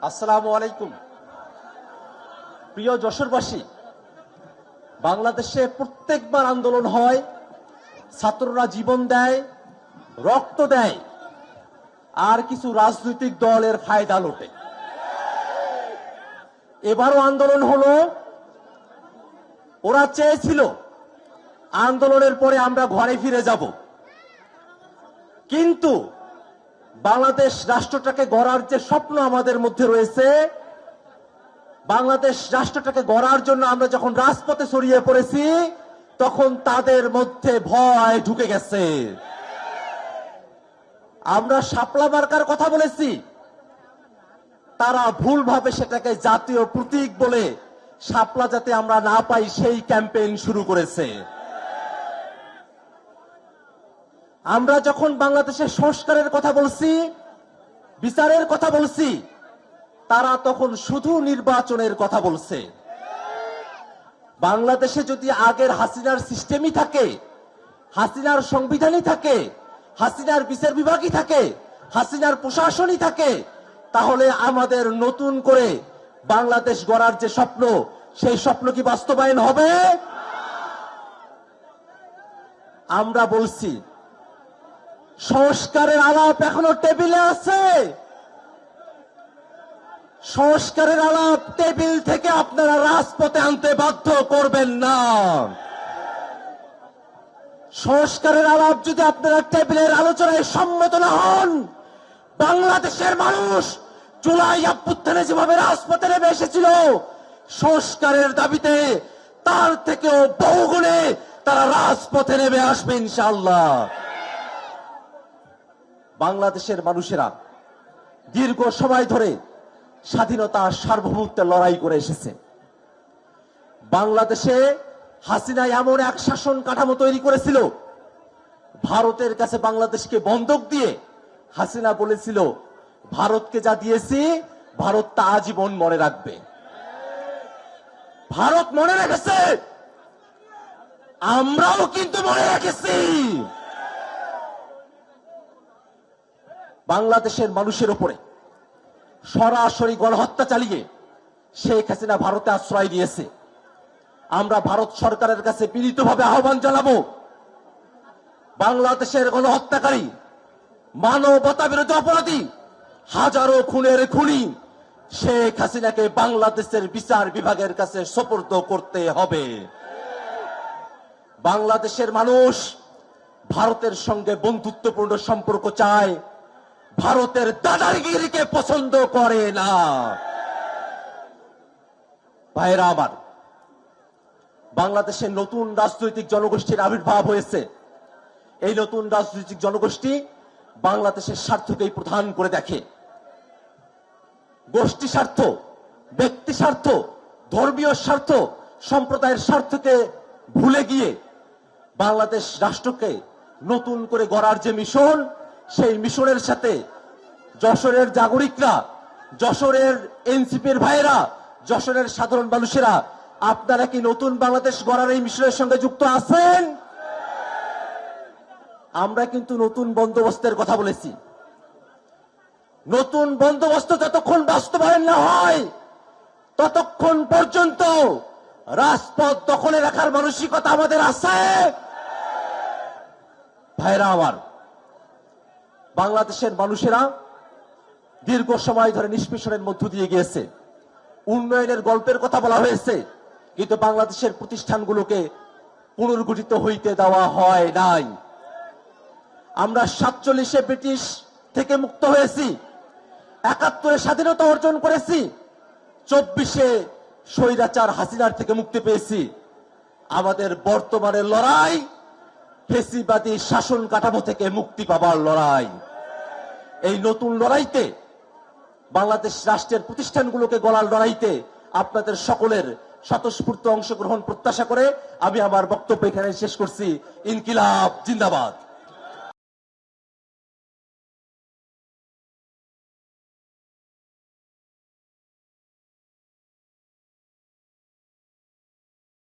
আসসালামু আলাইকুম। প্রিয় যশোরবাসী, বাংলাদেশে প্রত্যেকবার আন্দোলন হয়, ছাত্ররা জীবন দেয়, রক্ত দেয়, আর কিছু রাজনৈতিক দলের ফায়দা লোটে। এবারও আন্দোলন হলো। ওরা চেয়েছিল আন্দোলনের পরে আমরা ঘরে ফিরে যাব, কিন্তু বাংলাদেশ রাষ্ট্রটাকে গড়ার যে স্বপ্ন আমাদের মধ্যে রয়েছে, বাংলাদেশ রাষ্ট্রটাকে গড়ার জন্য আমরা যখন রাজপথে ছড়িয়ে পড়েছি, তখন তাদের মধ্যে ভয় ঢুকে গেছে। আমরা শাপলা মার্কার কথা বলেছি, তারা ভুলভাবে সেটাকে জাতীয় প্রতীক বলে শাপলা যাতে আমরা না পাই সেই ক্যাম্পেইন শুরু করেছে। আমরা যখন বাংলাদেশের সংস্কারের কথা বলছি, বিচারের কথা বলছি, তারা তখন শুধু নির্বাচনের কথা বলছে। বাংলাদেশে যদি আগের হাসিনার সিস্টেমই থাকে, হাসিনার সংবিধানই থাকে, হাসিনার বিচার বিভাগই থাকে, হাসিনার প্রশাসনই থাকে, তাহলে আমাদের নতুন করে বাংলাদেশ গড়ার যে স্বপ্ন, সেই স্বপ্ন কি বাস্তবায়ন হবে? আমরা বলছি সংস্কারের আলাপ এখনো টেবিলে আছে। সংস্কারের আলাপ টেবিল থেকে আপনারা রাজপথে আনতে বাধ্য করবেন না। সংস্কারের আলাপ যদি আপনারা টেবিলের আলোচনায় সম্মত না হন, বাংলাদেশের মানুষ জুলাই অভ্যুত্থানে যেভাবে রাজপথে নেমে এসেছিল সংস্কারের দাবিতে, তার থেকেও বহুগুণে তারা রাজপথে নেমে আসবে ইনশাআল্লাহ। বাংলাদেশের মানুষেরা দীর্ঘ সময় ধরে স্বাধীনতা সার্বভৌমত্বের লড়াই করে এসেছে। বাংলাদেশে হাসিনা এমন এক শাসন কাঠামো তৈরি করেছিল, ভারতের কাছে বাংলাদেশকে বন্ধক দিয়ে হাসিনা বলেছিল, ভারতকে যা দিয়েছি ভারত তা আজীবন মনে রাখবে। ভারত মনে রেখেছে, আমরাও কিন্তু মনে রেখেছি। বাংলাদেশের মানুষের উপরে সরাসরি গণহত্যা চালিয়ে শেখ হাসিনা ভারতে আশ্রয় দিয়েছে। আমরা ভারত সরকারের কাছে বিনীতভাবে আহ্বান জানাবো, বাংলাদেশের গণহত্যাকারী, মানবতা বিরোধী অপরাধী, হাজারো খুনের খুনি শেখ হাসিনাকে বাংলাদেশের বিচার বিভাগের কাছে সোপর্দ করতে হবে। বাংলাদেশের মানুষ ভারতের সঙ্গে বন্ধুত্বপূর্ণ সম্পর্ক চায়, ভারতের দাদাগিরিকে পছন্দ করে না। ভাইরা আমার, বাংলাদেশের নতুন রাজনৈতিক জনগোষ্ঠীর আবির্ভাব হয়েছে। এই নতুন রাজনৈতিক জনগোষ্ঠী বাংলাদেশের স্বার্থকেই প্রধান করে দেখে। গোষ্ঠী স্বার্থ, ব্যক্তি স্বার্থ, ধর্মীয় স্বার্থ, সম্প্রদায়ের স্বার্থকে ভুলে গিয়ে বাংলাদেশ রাষ্ট্রকে নতুন করে গড়ার যে মিশন, সেই মিশনের সাথে যশোরের জাগরিকরা, যশোরের এনসিপির ভাইয়েরা, যশোরের সাধারণ মানুষেরা, আপনারা কি নতুন বাংলাদেশ গড়ার এই মিশনের সঙ্গে যুক্ত আছেন? আমরা কিন্তু নতুন বন্দোবস্তের কথা বলেছি। নতুন বন্দোবস্ত যতক্ষণ বাস্তবায়ন না হয়, ততক্ষণ পর্যন্ত রাজপথ দখলে রাখার মানসিকতা আমাদের আছে। ভাইরা আমার, বাংলাদেশের মানুষেরা দীর্ঘ সময় ধরে নিষ্পেষণের মধ্য দিয়ে গিয়েছে। উন্নয়নের গল্পের কথা বলা হয়েছে, কিন্তু বাংলাদেশের প্রতিষ্ঠানগুলোকে পুনর্গঠিত হইতে দেওয়া হয় নাই। আমরা 47-এ ব্রিটিশ থেকে মুক্ত হয়েছি, 71-এ স্বাধীনতা অর্জন করেছি, 24-এ স্বৈরাচার হাসিনার থেকে মুক্তি পেয়েছি। আমাদের বর্তমানের লড়াই ফেসিবাদী শাসন কাঠামো থেকে মুক্তি পাবার লড়াই। এই নতুন লড়াইতে, বাংলাদেশ রাষ্ট্রের প্রতিষ্ঠানগুলোকে গড়ার লড়াইতে আপনাদের সকলের স্বতঃস্ফূর্ত অংশগ্রহণ প্রত্যাশা করে আমি আমার বক্তব্য এখানে শেষ করছি। ইনকিলাব জিন্দাবাদ।